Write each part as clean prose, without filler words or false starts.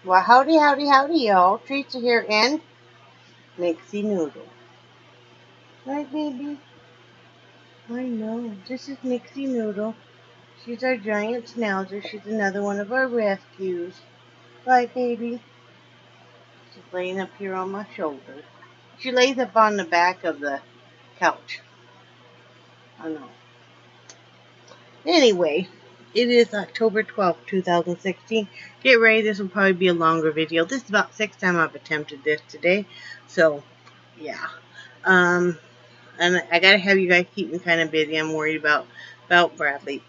Well, howdy, howdy, howdy, y'all. Treats are here and Mixie Noodle. Right, baby? I know. This is Mixie Noodle. She's our giant schnauzer. She's another one of our rescues. Right, baby? She's laying up here on my shoulder. She lays up on the back of the couch. I know. Anyway, it is October 12th, 2016. Get ready. This will probably be a longer video. This is about the 6th time I've attempted this today. So, yeah. And I gotta have you guys keep me kind of busy. I'm worried about Bradley.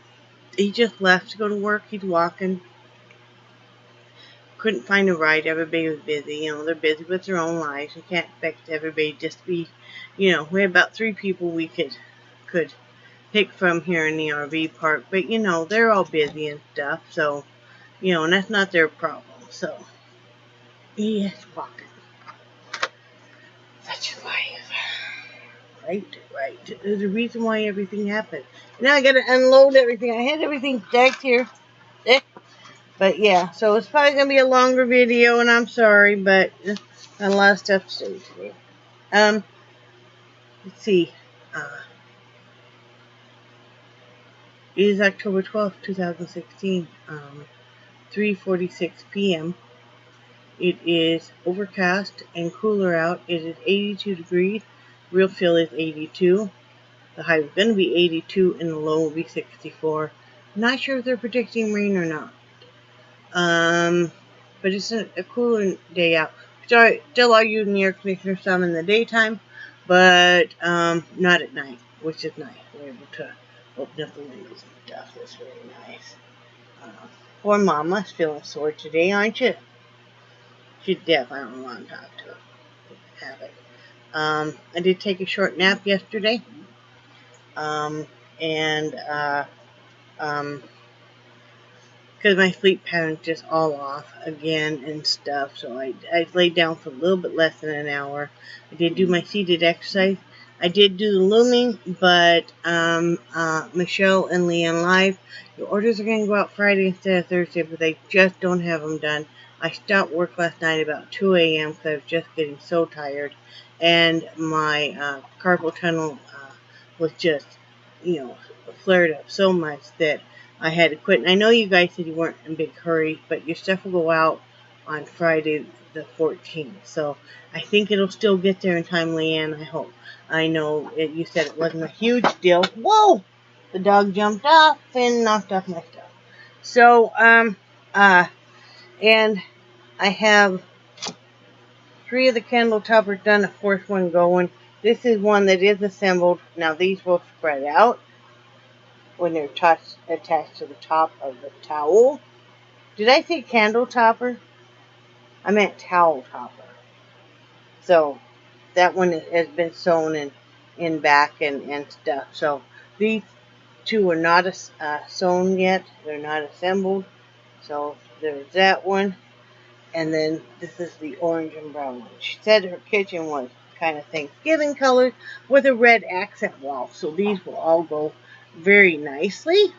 He just left to go to work. He's walking. Couldn't find a ride. Everybody was busy. You know, they're busy with their own lives. You can't expect everybody just to be, we had about 3 people we could pick from here in the RV park. But, they're all busy and stuff. So, and that's not their problem. So, he is walking. Such life. Right. There's a reason why everything happened. Now I gotta unload everything. I had everything stacked here. But yeah, so it's probably gonna be a longer video, and I'm sorry, but got a lot of stuff to do today. Let's see. It is October 12th, 2016. 3:46 p.m. It is overcast and cooler out. It is 82 degrees. Real feel is 82. The high is going to be 82 and the low will be 64. Not sure if they're predicting rain or not. But it's a cooler day out. Still are using the air conditioner some in the daytime, but not at night, which is nice. We're able to open up the windows and stuff. That's really nice. Poor Mama's feeling sore today, aren't you? She's deaf. I don't want to talk to her. Have it. I did take a short nap yesterday. Because my sleep pattern's just all off again and stuff, so I laid down for a little bit less than an hour. I did do my seated exercise. I did do the looming, but Michelle and Leanne Live, your orders are going to go out Friday instead of Thursday, but they just don't have them done. I stopped work last night about 2 a.m. because I was just getting so tired, and my carpal tunnel was just, flared up so much that I had to quit. And I know you guys said you weren't in a big hurry, but your stuff will go out on Friday the 14th. So I think it'll still get there in time, Leanne, I hope. I know you said it wasn't a huge deal. Whoa! The dog jumped off and knocked off my stuff. So, and I have 3 of the candle toppers done, a 4th one going. This is one that is assembled. Now these will spread out when they're attached to the top of the towel. Did I say candle topper? I meant towel topper. So that one has been sewn in back and stuff. So these 2 are not sewn yet. They're not assembled. So there's that one. And then this is the orange and brown one. She said her kitchen was kind of Thanksgiving colors with a red accent wall. So these will all go very nicely.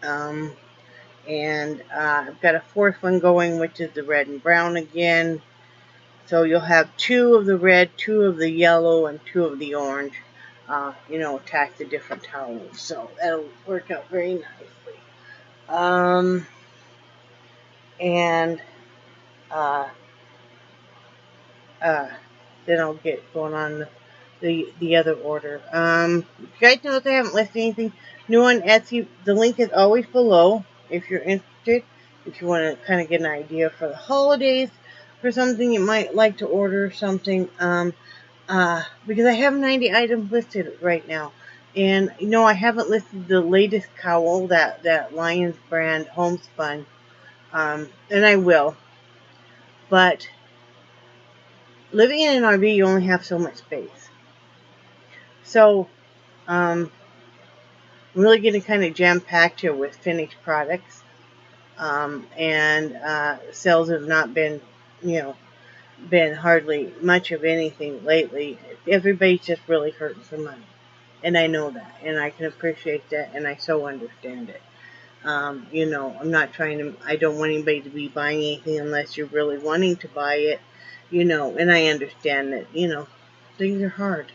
And I've got a 4th one going, which is the red and brown again. So you'll have 2 of the red, 2 of the yellow, and 2 of the orange, attached to different towels. So that'll work out very nicely. Then I'll get going on the other order. You guys know if I haven't listed anything new on Etsy, the link is always below if you're interested. If you want to kind of get an idea for the holidays for something you might like to order something. Because I have 90 items listed right now. And, I haven't listed the latest cowl, that Lions brand homespun. And I will. But living in an RV, you only have so much space. So, I'm really getting kind of jam-packed here with finished products. Sales have not been, been hardly much of anything lately. Everybody's just really hurting for money. And I know that. And I can appreciate that. And I so understand it. You know, I'm not trying to, I don't want anybody to be buying anything unless you're really wanting to buy it, you know, and I understand that, you know, things are hard.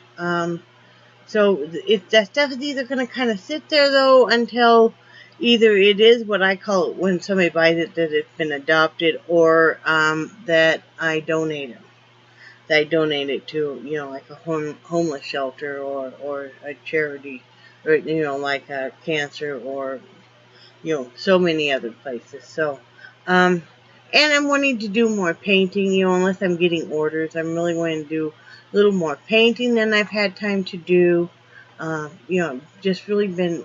So if that stuff is either going to kind of sit there though until either it is what I call it when somebody buys it that it's been adopted, or that I donate it. That I donate it to, you know, like a homeless shelter, or a charity, or, you know, like a cancer, or, you know, so many other places. So, and I'm wanting to do more painting, you know, unless I'm getting orders. I'm really wanting to do a little more painting than I've had time to do. You know, just really been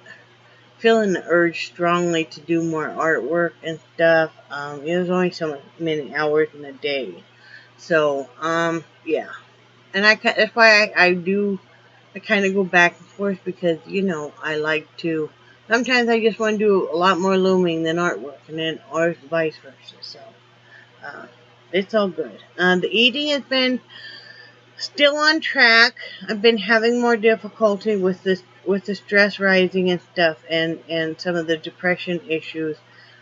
feeling the urge strongly to do more artwork and stuff. There's only so many hours in a day. So, yeah. And that's why I kind of go back and forth, because, you know, I like to, sometimes I just want to do a lot more looming than artwork, and then, or vice versa. So, it's all good. The eating has been still on track. I've been having more difficulty with the stress rising and stuff, and some of the depression issues.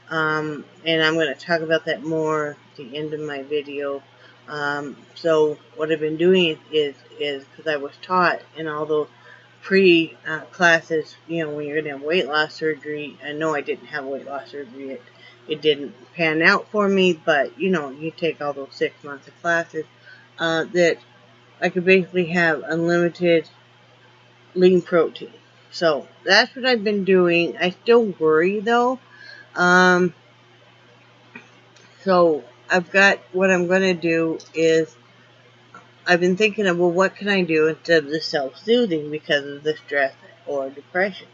And I'm going to talk about that more at the end of my video. So what I've been doing is because I was taught in all those classes, you know, when you're going to have weight loss surgery. I know I didn't have weight loss surgery. It didn't pan out for me, but, you know, you take all those 6 months of classes, that I could basically have unlimited lean protein. So that's what I've been doing. I still worry though. So I've got, what I'm going to do is, I've been thinking of, well, what can I do instead of the self-soothing because of the stress or depression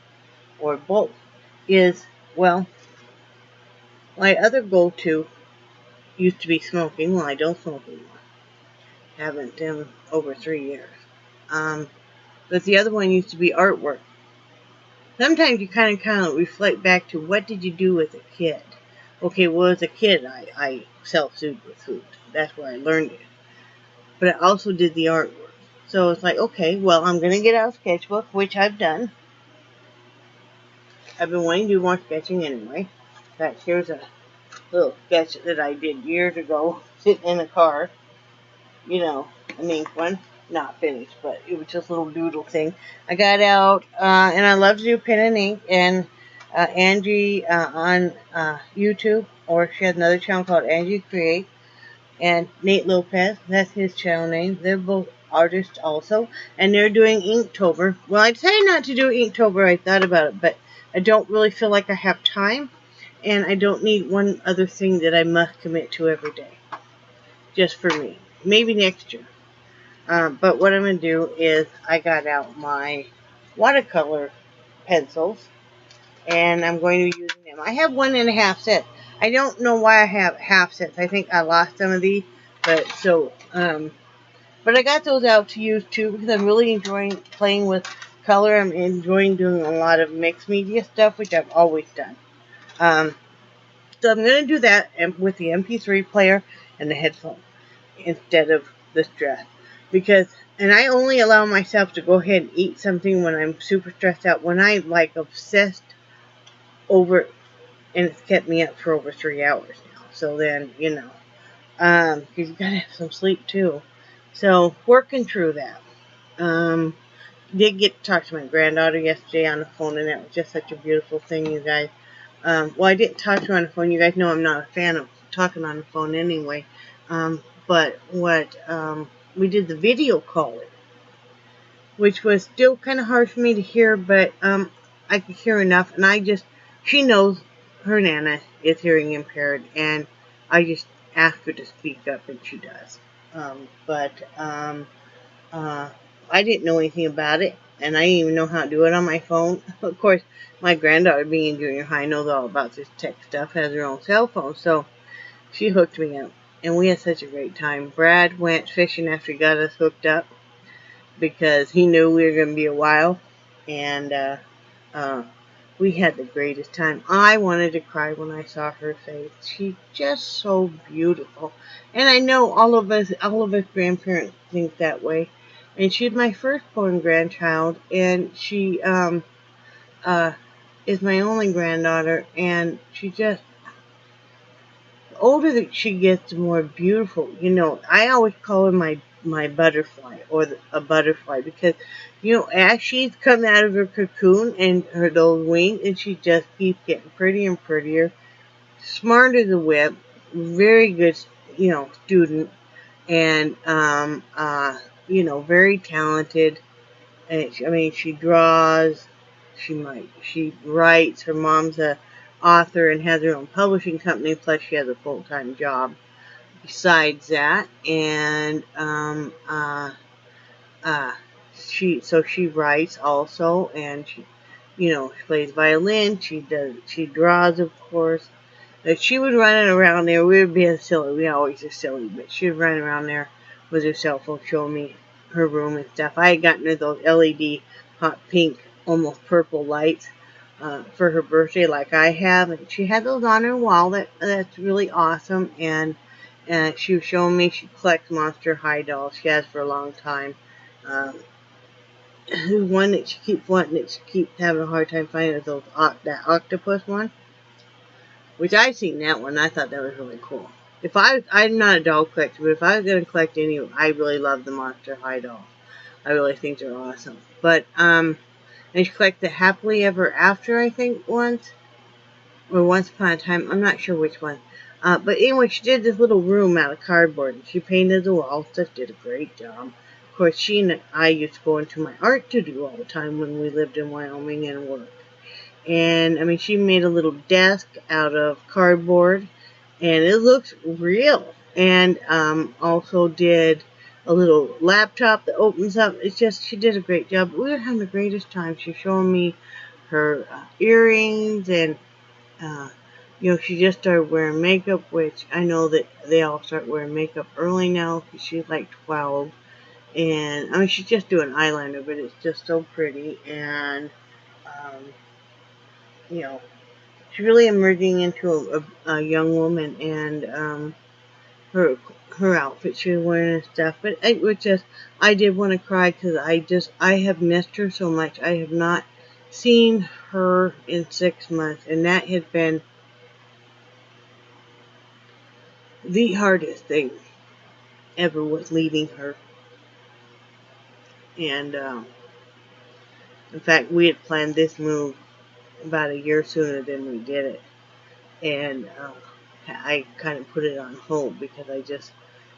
or both? Is, well, my other go-to used to be smoking. Well, I don't smoke anymore. Haven't in over 3 years. But the other one used to be artwork. Sometimes you kind of reflect back to, what did you do as a kid? Okay, well, as a kid, I self-soothed with food. That's where I learned it. But I also did the artwork. So it's like, okay, well, I'm going to get out a sketchbook, which I've done. I've been wanting to do more sketching anyway. In fact, here's a little sketch that I did years ago, sitting in a car. You know, an ink one. Not finished, but it was just a little doodle thing. I got out, and I love to do pen and ink, and Angie on YouTube, or she has another channel called Angie Create, and Nate Lopez, that's his channel name. They're both artists also, and they're doing Inktober. Well, I decided not to do Inktober. I thought about it, but I don't really feel like I have time, and I don't need one other thing that I must commit to every day, just for me. Maybe next year. But what I'm going to do is, I got out my watercolor pencils, and I'm going to be using them. I have 1.5 sets. I don't know why I have half sets. I think I lost some of these, but I got those out to use too, because I'm really enjoying playing with color. I'm enjoying doing a lot of mixed media stuff, which I've always done. So I'm going to do that with the MP3 player and the headphone instead of the stress. Because, and I only allow myself to go ahead and eat something when I'm super stressed out, when I'm like obsessed over, and it's kept me up for over 3 hours now. So then, you know, you gotta have some sleep too. So, working through that. Did get to talk to my granddaughter yesterday on the phone, and that was just such a beautiful thing, you guys. Well, I didn't talk to her on the phone. You guys know I'm not a fan of talking on the phone anyway. But we did the video call, which was still kind of hard for me to hear, but I could hear enough, and she knows her Nana is hearing impaired, and I just ask her to speak up, and she does. I didn't know anything about it, and I didn't even know how to do it on my phone. Of course, my granddaughter, being in junior high, knows all about this tech stuff, has her own cell phone, so she hooked me up. And we had such a great time. Brad went fishing after he got us hooked up, because he knew we were going to be a while. And we had the greatest time. I wanted to cry when I saw her face. She's just so beautiful. And I know all of us grandparents think that way. And she's my firstborn grandchild. And she is my only granddaughter, and she just, the older that she gets, the more beautiful. You know, I always call her my butterfly, or a butterfly, because, you know, as she's come out of her cocoon and her those wings, and she just keeps getting prettier and prettier, smart as a whip, very good, you know, student, and you know, very talented. And I mean, she draws, she writes. Her mom's a author and has her own publishing company. Plus, she has a full-time job besides that. And uh, she writes also, and you know, she plays violin. She draws, of course. She would run around there. We were being silly. We always are silly, but she would run around there with her cell phone, showing me her room and stuff. I had gotten her those LED hot pink, almost purple lights for her birthday, like I have, and she had those on her wall. That's really awesome. And she was showing me she collects Monster High dolls. She has for a long time. Um, one that she keeps wanting, that she keeps having a hard time finding, is that octopus one. Which I seen that one. I thought that was really cool. I'm not a doll collector, but if I was going to collect any, I really love the Monster High dolls. I really think they're awesome. But, and she collected the Happily Ever After, I think, once. Or Once Upon a Time. I'm not sure which one. But anyway, she did this little room out of cardboard. And she painted the walls. Just did a great job. Of course, she and I used to go into my art studio all the time when we lived in Wyoming and worked. And, I mean, she made a little desk out of cardboard, and it looks real. And also did a little laptop that opens up. It's just, she did a great job. We were having the greatest time. She showed me her earrings, and, you know, she just started wearing makeup, which I know that they all start wearing makeup early now, because she's like 12. And, I mean, she's just doing eyeliner, but it's just so pretty. And, you know, she's really emerging into a young woman, and her outfit she was wearing and stuff. But it was just, I did want to cry, because I have missed her so much. I have not seen her in 6 months, and that has been the hardest thing ever, was leaving her. And in fact, we had planned this move about a year sooner than we did it. And I kind of put it on hold, because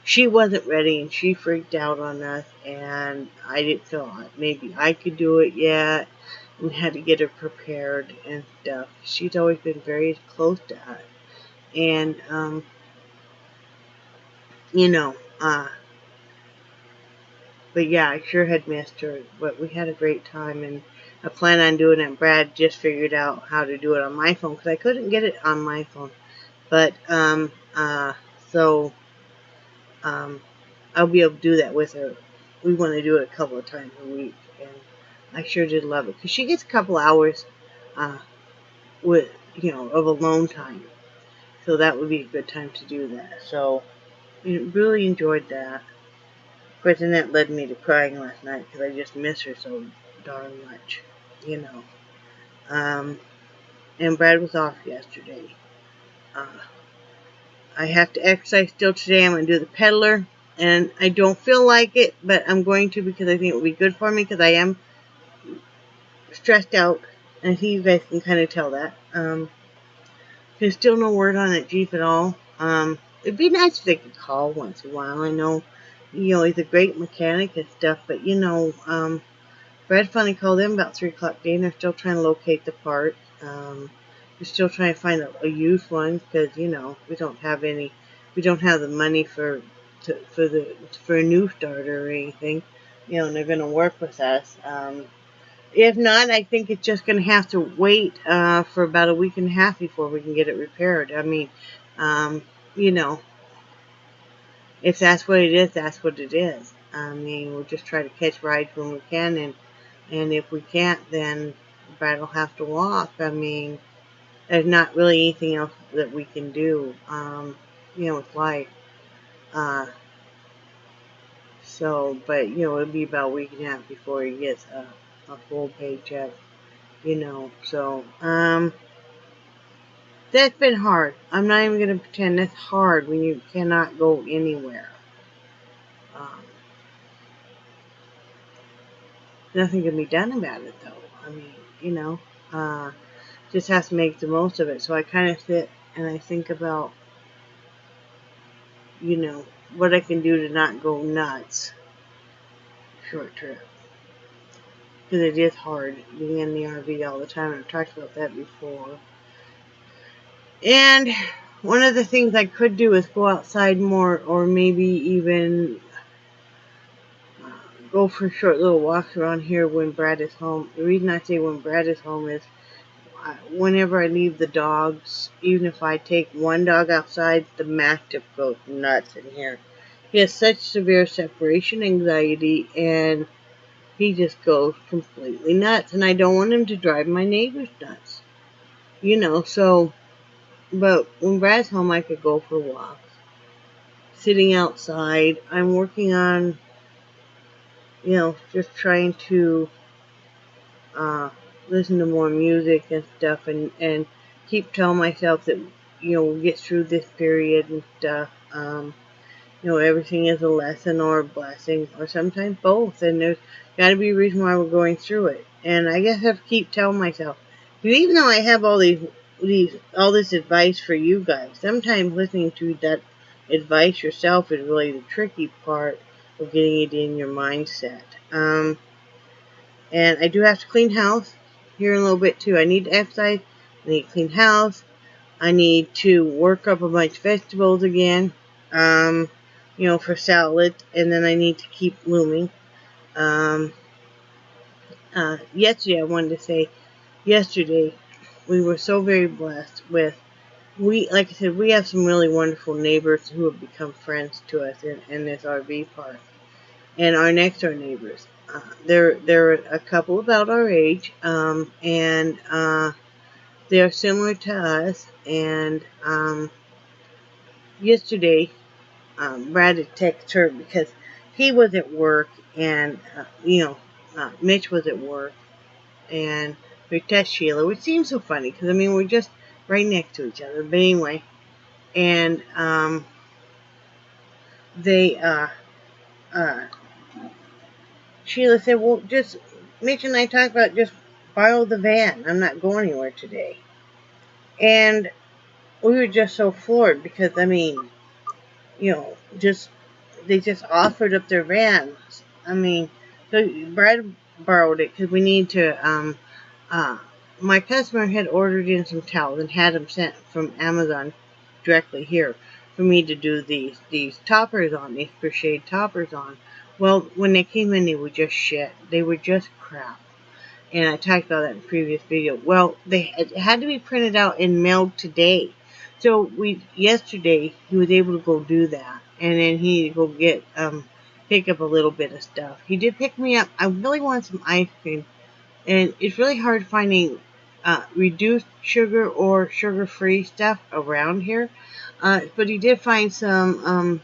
she wasn't ready, and she freaked out on us, and I didn't feel like maybe I could do it yet. We had to get her prepared and stuff. She's always been very close to us. And, you know, but yeah, I sure had missed her, but we had a great time, and I plan on doing it. Brad just figured out how to do it on my phone, because I couldn't get it on my phone. But, so, I'll be able to do that with her. We want to do it a couple of times a week, and I sure did love it, because she gets a couple hours, with, you know, of alone time. So that would be a good time to do that. So, we really enjoyed that. Of course, and that led me to crying last night, because I just miss her so darn much, you know. And Brad was off yesterday. I have to exercise still today. I'm going to do the peddler, and I don't feel like it, but I'm going to, because I think it will be good for me, because I am stressed out, and I think you guys can kind of tell that. There's still no word on that Jeep at all. It'd be nice if they could call once in a while. I know, you know, he's a great mechanic and stuff, but, you know, Brad finally called them about 3 o'clock today, and they're still trying to locate the part. We're still trying to find a used one, because, you know, we don't have the money for a new starter or anything, you know, and they're going to work with us. If not, I think it's just going to have to wait for about a week and a half before we can get it repaired. I mean, you know, if that's what it is, that's what it is. I mean, we'll just try to catch rides when we can, and if we can't, then Brad will have to walk. I mean, there's not really anything else that we can do, you know, with life. So, but, you know, it'll be about a week and a half before he gets a full paycheck. you know. So, that's been hard. I'm not even going to pretend that's hard when you cannot go anywhere. Um, Nothing can be done about it, though. I mean, you know, just have to make the most of it. So I kind of sit and I think about, you know, what I can do to not go nuts short trip. Because it is hard being in the RV all the time. I've talked about that before. And one of the things I could do is go outside more, or maybe even go for short little walks around here when Brad is home. The reason I say when Brad is home is whenever I leave the dogs, even if I take one dog outside, the Mastiff goes nuts in here. He has such severe separation anxiety, and he just goes completely nuts. And I don't want him to drive my neighbors nuts. You know, so, but when Brad's home, I could go for walks. Sitting outside, I'm working on, you know, just trying to listen to more music and stuff, and keep telling myself that, you know, we'll get through this period and stuff. You know, everything is a lesson or a blessing, or sometimes both, and there's got to be a reason why we're going through it. And I guess I have to keep telling myself, even though I have all this advice for you guys, sometimes listening to that advice yourself is really the tricky part of getting it in your mindset. And I do have to clean house here in a little bit too. I need to exercise. I need to clean house. I need to work up a bunch of vegetables again, you know, for salad. And then I need to keep looming. Yesterday, I wanted to say, yesterday, we were so very blessed with, like I said, we have some really wonderful neighbors who have become friends to us in this RV park. And our next door neighbors, they're a couple about our age, and they're similar to us. And yesterday, Brad had texted her because he was at work, and you know, Mitch was at work, and we texted Sheila, which seems so funny because I mean we're just right next to each other. But anyway, and they Sheila said, well, just Mitch and I talked about just borrow the van. I'm not going anywhere today. And we were just so floored because, I mean, you know, they just offered up their vans. I mean, so Brad borrowed it because we need to, my customer had ordered in some towels and had them sent from Amazon directly here for me to do these toppers on, these crocheted toppers on. Well, when they came in, they were just shit. They were just crap. And I talked about that in the previous video. Well, it had to be printed out and mailed today. So yesterday, he was able to go do that. And then he needed to go pick up a little bit of stuff. He did pick me up. I really want some ice cream. And it's really hard finding reduced sugar or sugar-free stuff around here. But he did find some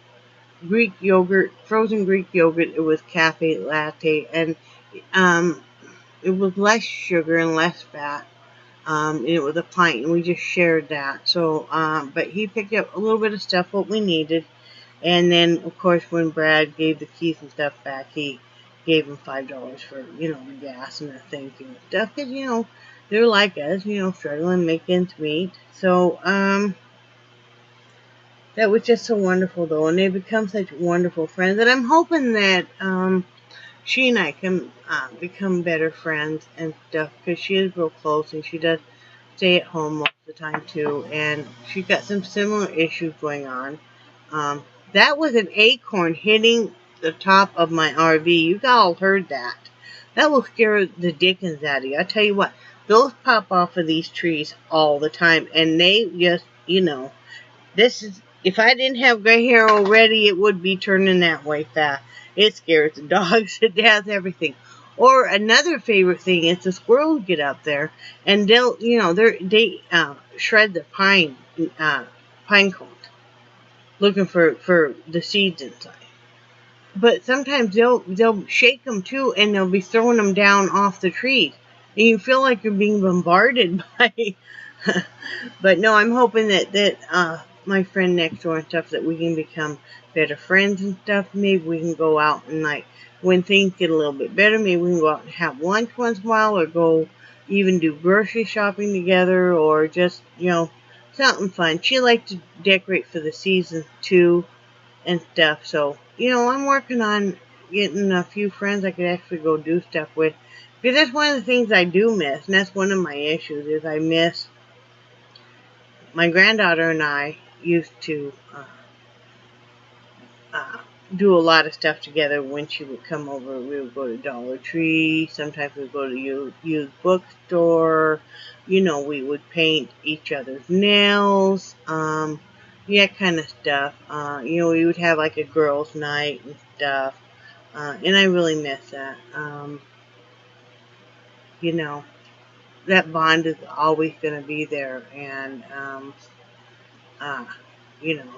Greek yogurt, frozen Greek yogurt. It was cafe latte, and it was less sugar and less fat. And it was a pint, and we just shared that. So, but he picked up a little bit of stuff what we needed, and then of course when Brad gave the keys and stuff back, he gave him $5 for, you know, the gas and the thank you and stuff, because, you know, they're like us, you know, struggling making ends meet. So, that was just so wonderful, though, and they become such wonderful friends. And I'm hoping that she and I can become better friends and stuff, because she is real close, and she does stay at home most of the time, too. And she's got some similar issues going on. That was an acorn hitting the top of my RV. You all heard that. That will scare the dickens out of you. I tell you what, those pop off of these trees all the time, and they just, you know, if I didn't have gray hair already, it would be turning that way fast. It scares the dogs to death, everything. Or another favorite thing is the squirrels get up there, and they'll, you know, they shred the pine cones, looking for the seeds inside. But sometimes they'll shake them too, and they'll be throwing them down off the trees. and you feel like you're being bombarded by. But no, I'm hoping that my friend next door and stuff, that we can become better friends and stuff. Maybe we can go out and, like, when things get a little bit better, maybe we can go out and have lunch once in a while, or go even do grocery shopping together, or just, something fun. She likes to decorate for the season too and stuff. So, I'm working on getting a few friends I could actually go do stuff with. Because that's one of the things I do miss, and that's one of my issues, is I miss my granddaughter and I used to uh, do a lot of stuff together when she would come over. We would go to Dollar Tree. Sometimes we would go to used bookstore. We would paint each other's nails. Yeah, kind of stuff. We would have like a girls' night and stuff. And I really miss that. That bond is always going to be there. And, uh, you know,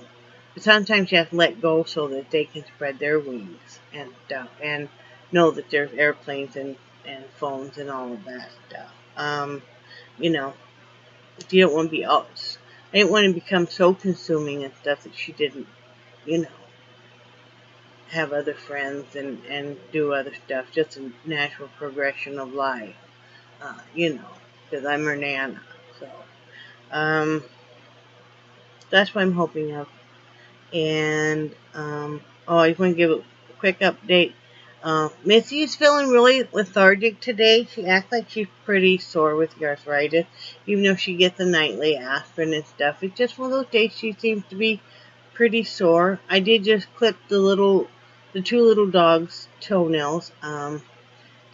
sometimes you have to let go so that they can spread their wings and stuff, and know that there's airplanes and phones and all of that stuff. You know, you don't want to be I didn't want to become so consuming and stuff that she didn't, you know, have other friends and do other stuff. Just a natural progression of life, because I'm her Nana. So, that's what I'm hoping of. And, I just want to give a quick update. Missy is feeling really lethargic today. She acts like she's pretty sore with the arthritis, even though she gets a nightly aspirin and stuff. It's just one of those days she seems to be pretty sore. I did just clip the two little dogs' toenails. And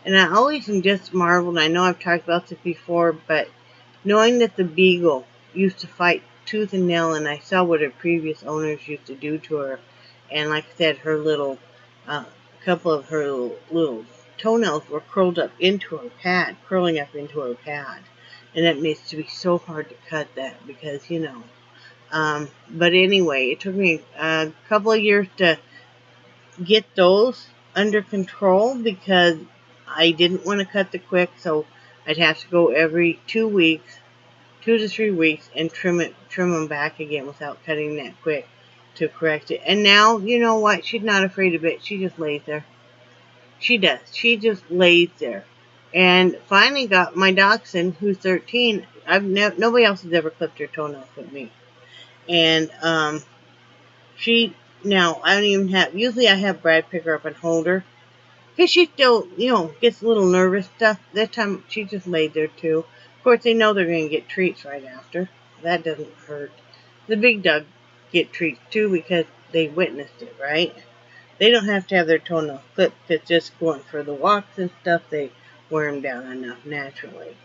I always am just marveled. I know I've talked about this before, but knowing that the beagle used to fight tooth and nail, and I saw what her previous owners used to do to her, and like I said, her little, couple of her little toenails were curling up into her pad, and that makes it be so hard to cut that, because, but anyway, it took me a couple of years to get those under control, because I didn't want to cut the quick, so I'd have to go every 2 to 3 weeks, and trim them back again without cutting that quick to correct it. And now, you know what? She's not afraid of it. She just lays there. She does. She just lays there. And finally got my dachshund, who's 13. Nobody else has ever clipped her toenails but me. And she now I don't even have. Usually I have Brad pick her up and hold her, because she still, gets a little nervous stuff. That time she just laid there too. Of course, they know they're going to get treats right after. That doesn't hurt. The big dog get treats too, because they witnessed it, right? They don't have to have their toenails clipped, because just going for the walks and stuff, they wear them down enough naturally.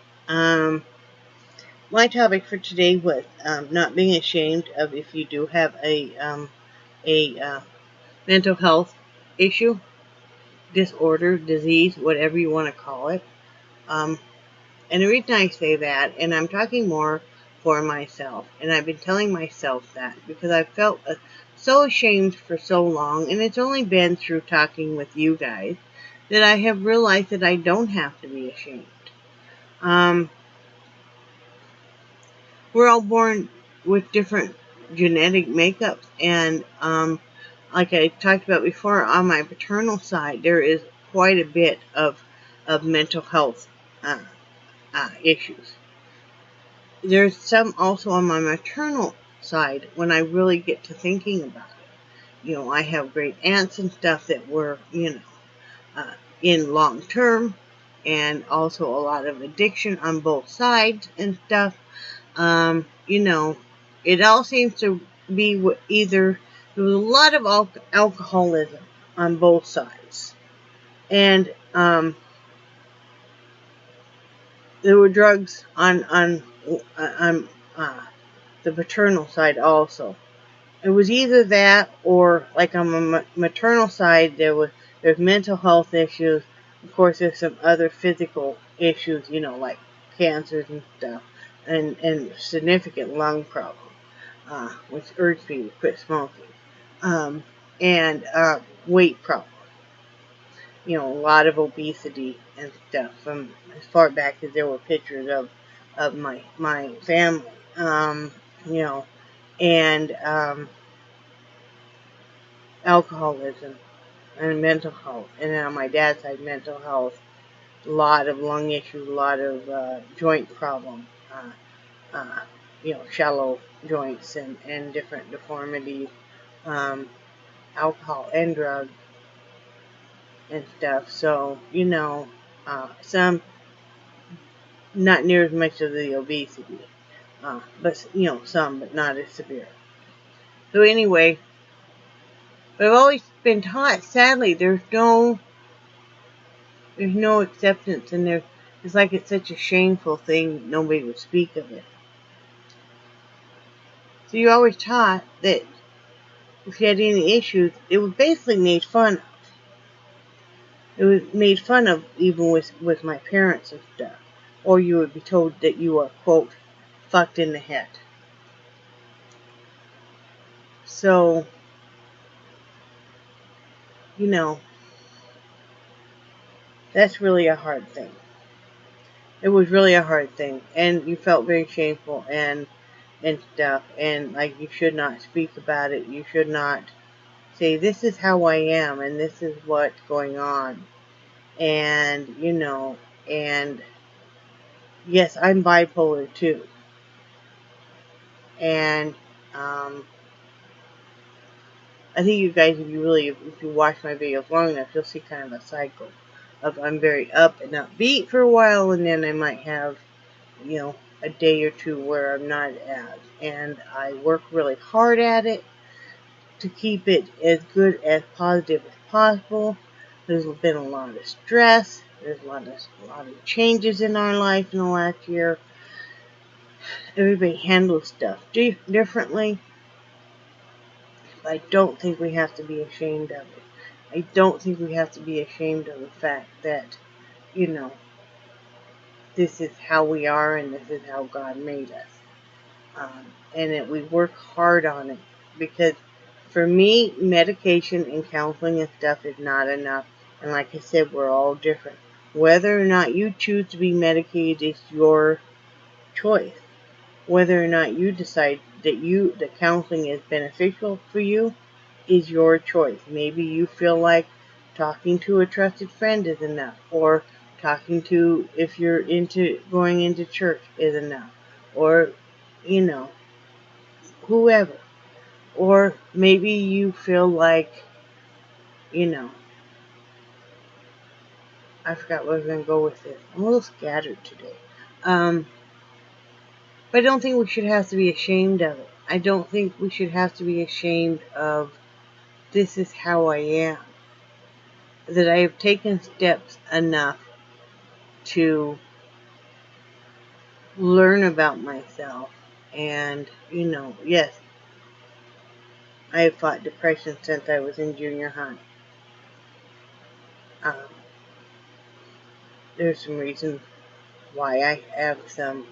My topic for today was not being ashamed of if you do have a mental health issue, disorder, disease, whatever you want to call it. And the reason I say that, and I'm talking more for myself, and I've been telling myself that because I felt so ashamed for so long, and it's only been through talking with you guys that I have realized that I don't have to be ashamed. We're all born with different genetic makeups, and like I talked about before, on my paternal side, there is quite a bit of mental health issues. There's some also on my maternal side when I really get to thinking about it. I have great aunts and stuff that were, in long term, and also a lot of addiction on both sides and stuff. It all seems to be either there was a lot of alcoholism on both sides, and there were drugs on the paternal side also. It was either that, or like on the maternal side, there's mental health issues. Of course, there's some other physical issues, like cancers and stuff, and significant lung problems, which urged me to quit smoking, and weight problems. a lot of obesity and stuff from as far back as there were pictures of my family. You know, and alcoholism and mental health. And then on my dad's side, mental health, a lot of lung issues, a lot of joint problems, shallow joints and different deformities, alcohol and drugs and stuff. So, some, not near as much of the obesity, but, some, but not as severe. So anyway, but I've always been taught, sadly, there's no acceptance, and it's like it's such a shameful thing, nobody would speak of it. So you're always taught that if you had any issues, it was basically made fun of. It was made fun of even with my parents and stuff. Or you would be told that you are, quote, fucked in the head. So, that's really a hard thing. It was really a hard thing. And you felt very shameful and stuff. And, like, you should not speak about it. You should not say, this is how I am and this is what's going on. And, and yes, I'm bipolar too. And I think you guys, if you watch my videos long enough, you'll see kind of a cycle of I'm very up and upbeat for a while, and then I might have, a day or two where I'm not as. And I work really hard at it to keep it as good, as positive as possible. There's been a lot of stress. There's a lot of changes in our life in the last year. Everybody handles stuff differently. But I don't think we have to be ashamed of it. I don't think we have to be ashamed of the fact that, this is how we are and this is how God made us. And that we work hard on it. Because for me, medication and counseling and stuff is not enough. And like I said, we're all different. Whether or not you choose to be medicated is your choice. Whether or not you decide that counseling is beneficial for you is your choice. Maybe you feel like talking to a trusted friend is enough, or talking to, if you're going into church, is enough, or whoever. Or maybe you feel like, I forgot where I was going to go with this. I'm a little scattered today. But I don't think we should have to be ashamed of it. I don't think we should have to be ashamed of, this is how I am. That I have taken steps enough to learn about myself. And, yes, I have fought depression since I was in junior high. There's some reasons why I have some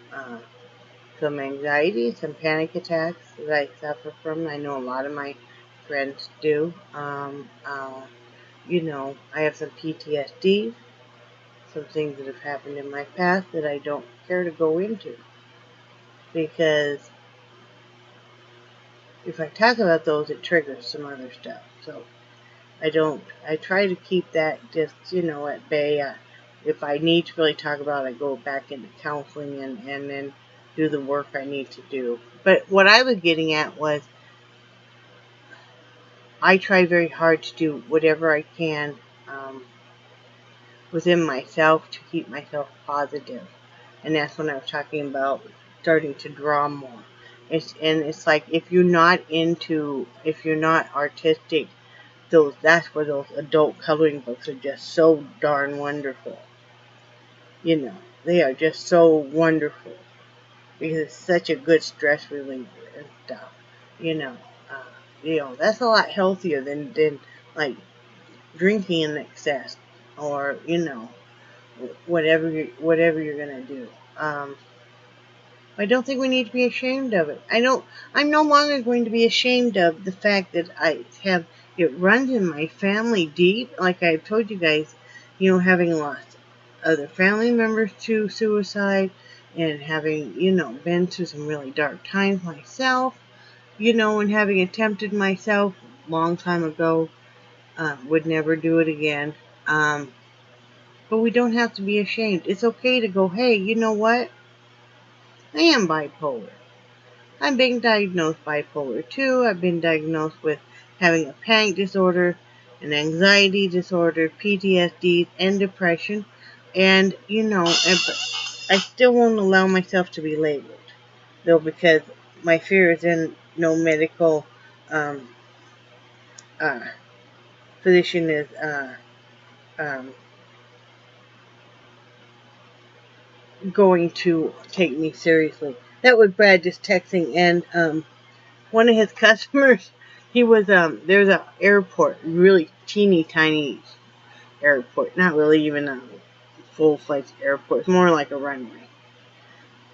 anxiety, some panic attacks that I suffer from. I know a lot of my friends do. I have some PTSD, some things that have happened in my past that I don't care to go into. Because if I talk about those, it triggers some other stuff. So I try to keep that just, at bay. If I need to really talk about it, I go back into counseling and then do the work I need to do. But what I was getting at was, I try very hard to do whatever I can within myself to keep myself positive. And that's when I was talking about starting to draw more. It's like, if you're not artistic, that's where those adult coloring books are just so darn wonderful. They are just so wonderful. Because it's such a good stress reliever and stuff. That's a lot healthier than like drinking in excess, or whatever you're gonna do. I don't think we need to be ashamed of it. I'm no longer going to be ashamed of the fact that it runs in my family deep. Like I've told you guys, you know, having lost other family members to suicide and having, you know, been through some really dark times myself, you know, and having attempted myself a long time ago, would never do it again. But we don't have to be ashamed. It's okay to go, hey, you know what? I am bipolar. I'm being diagnosed bipolar 2. I've been diagnosed with having a panic disorder, an anxiety disorder, PTSD, and depression. And, you know, I still won't allow myself to be labeled, though, because my fear is in no medical um, uh, physician is um, going to take me seriously. That was Brad just texting, and one of his customers, he was there's a airport, really teeny tiny airport, not really even a full-fledged airport. It's more like a runway.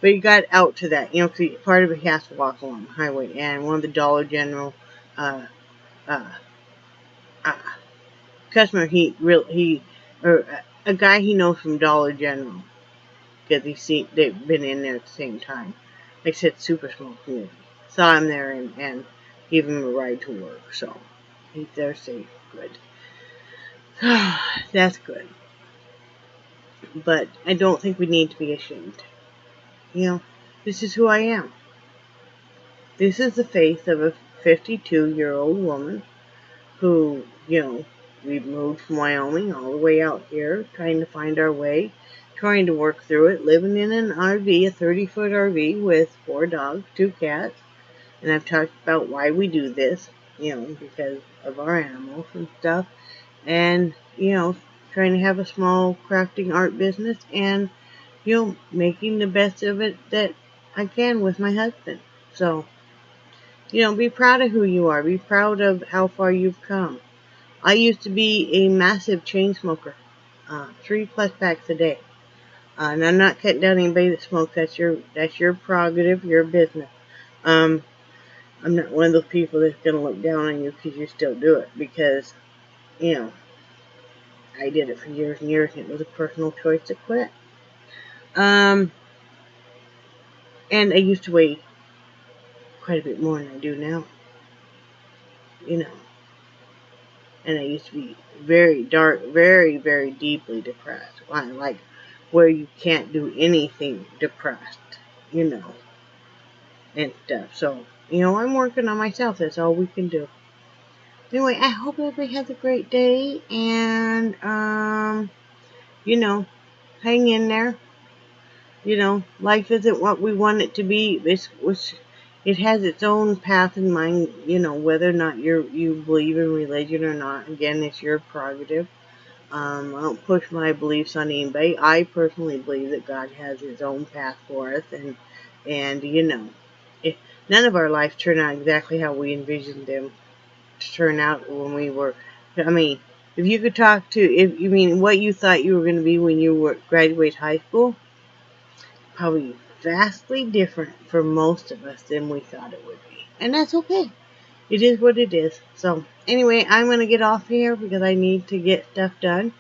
But he got out to that, you know, because part of it he has to walk along the highway. And one of the Dollar General uh, uh, uh, customer, or a guy he knows from Dollar General, because they've been in there at the same time. Like I said, super small community. Saw him there and gave him a ride to work. So he's there safe. Good. That's good. But I don't think we need to be ashamed. You know, this is who I am. This is the face of a 52-year-old woman who, you know, we moved from Wyoming all the way out here, trying to find our way, trying to work through it, living in an RV, a 30-foot RV with 4 dogs, 2 cats. And I've talked about why we do this, you know, because of our animals and stuff. And, you know, trying to have a small crafting art business and, you know, making the best of it that I can with my husband. So, you know, be proud of who you are. Be proud of how far you've come. I used to be a massive chain smoker, 3+ packs a day. And I'm not cutting down anybody that smokes. That's your prerogative, your business. I'm not one of those people that's going to look down on you because you still do it. Because, you know, I did it for years and years, and it was a personal choice to quit. And I used to weigh quite a bit more than I do now. You know. And I used to be very dark, very, very deeply depressed. Like where you can't do anything depressed, you know, and stuff. So, you know, I'm working on myself. That's all we can do. Anyway, I hope everybody has a great day. And, you know, hang in there. You know, life isn't what we want it to be. It has its own path in mind, you know, whether or not you believe in religion or not. Again, it's your prerogative. I don't push my beliefs on anybody. I personally believe that God has his own path for us, and you know, none of our lives turn out exactly how we envisioned them to turn out when we were. I mean, if you could talk to, if you mean what you thought you were going to be when you graduate high school, probably vastly different for most of us than we thought it would be, and that's okay. It is what it is. So, anyway, I'm going to get off here because I need to get stuff done.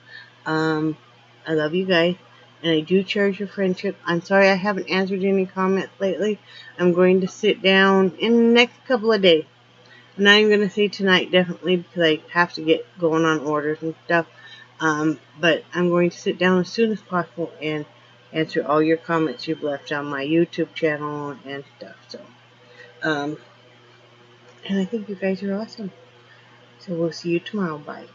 I love you guys, and I do cherish your friendship. I'm sorry I haven't answered any comments lately. I'm going to sit down in the next couple of days. I'm not even going to say tonight, definitely, because I have to get going on orders and stuff. But I'm going to sit down as soon as possible and answer all your comments you've left on my YouTube channel and stuff. So, and I think you guys are awesome. So we'll see you tomorrow. Bye.